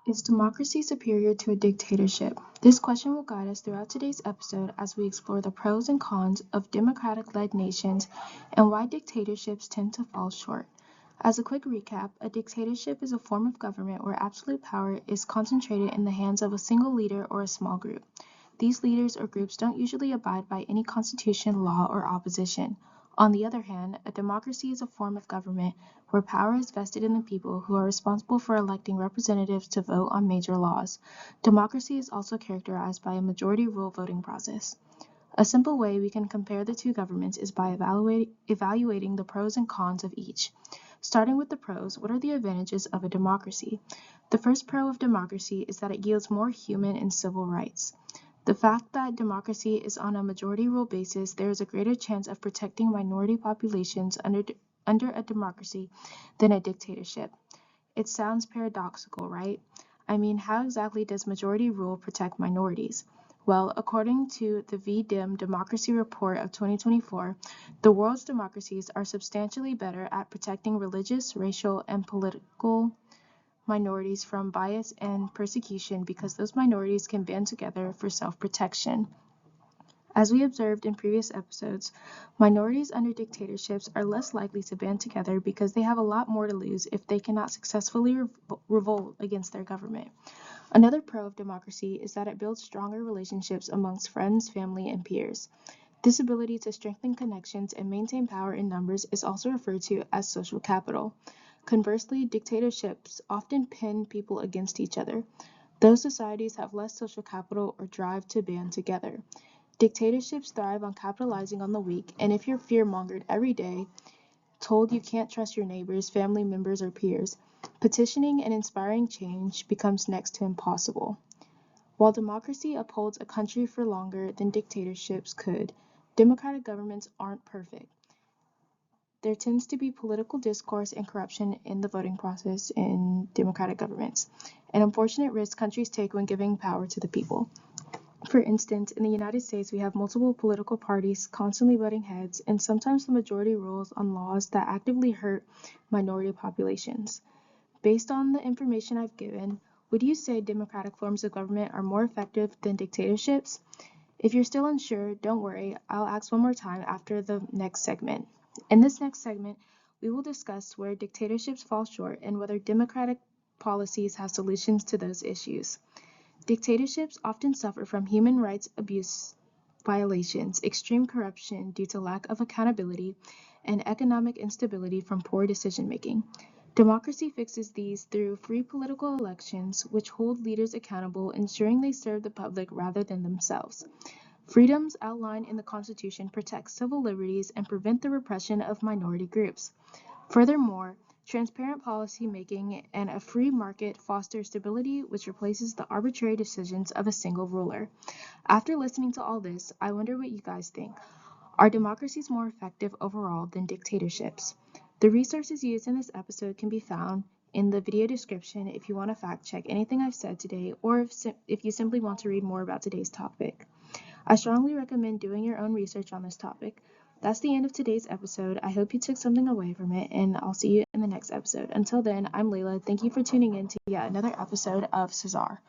Is democracy superior to a dictatorship? This question will guide us throughout today's episode as we explore the pros and cons of democratic-led nations and why dictatorships tend to fall short. As a quick recap, a dictatorship is a form of government where absolute power is concentrated in the hands of a single leader or a small group. These leaders or groups don't usually abide by any constitution, law, or opposition. On the other hand, a democracy is a form of government where power is vested in the people who are responsible for electing representatives to vote on major laws. Democracy is also characterized by a majority rule voting process. A simple way we can compare the two governments is by evaluating the pros and cons of each. Starting with the pros, what are the advantages of a democracy? The first pro of democracy is that it yields more human and civil rights. The fact that democracy is on a majority rule basis, there is a greater chance of protecting minority populations under a democracy than a dictatorship. It sounds paradoxical, right? I mean, how exactly does majority rule protect minorities? Well, according to the VDIM Democracy Report of 2024, the world's democracies are substantially better at protecting religious, racial, and political minorities from bias and persecution because those minorities can band together for self-protection. As we observed in previous episodes, minorities under dictatorships are less likely to band together because they have a lot more to lose if they cannot successfully revolt against their government. Another pro of democracy is that it builds stronger relationships amongst friends, family, and peers. This ability to strengthen connections and maintain power in numbers is also referred to as social capital. Conversely, dictatorships often pin people against each other. Those societies have less social capital or drive to band together. Dictatorships thrive on capitalizing on the weak, and if you're fear-mongered every day, told you can't trust your neighbors, family members, or peers, petitioning and inspiring change becomes next to impossible. While democracy upholds a country for longer than dictatorships could, democratic governments aren't perfect. There tends to be political discourse and corruption in the voting process in democratic governments, an unfortunate risk countries take when giving power to the people. For instance, in the United States, we have multiple political parties constantly butting heads, and sometimes the majority rules on laws that actively hurt minority populations. Based on the information I've given, would you say democratic forms of government are more effective than dictatorships? If you're still unsure, don't worry, I'll ask one more time after the next segment. In this next segment, we will discuss where dictatorships fall short and whether democratic policies have solutions to those issues. Dictatorships often suffer from human rights abuse violations, extreme corruption due to lack of accountability, and economic instability from poor decision-making. Democracy fixes these through free political elections, which hold leaders accountable, ensuring they serve the public rather than themselves. Freedoms outlined in the Constitution protect civil liberties and prevent the repression of minority groups. Furthermore, transparent policy making and a free market foster stability, which replaces the arbitrary decisions of a single ruler. After listening to all this, I wonder what you guys think. Are democracies more effective overall than dictatorships? The resources used in this episode can be found in the video description if you want to fact check anything I've said today, or if you simply want to read more about today's topic. I strongly recommend doing your own research on this topic. That's the end of today's episode. I hope you took something away from it, and I'll see you in the next episode. Until then, I'm Layla. Thank you for tuning in to yet another episode of Cesar.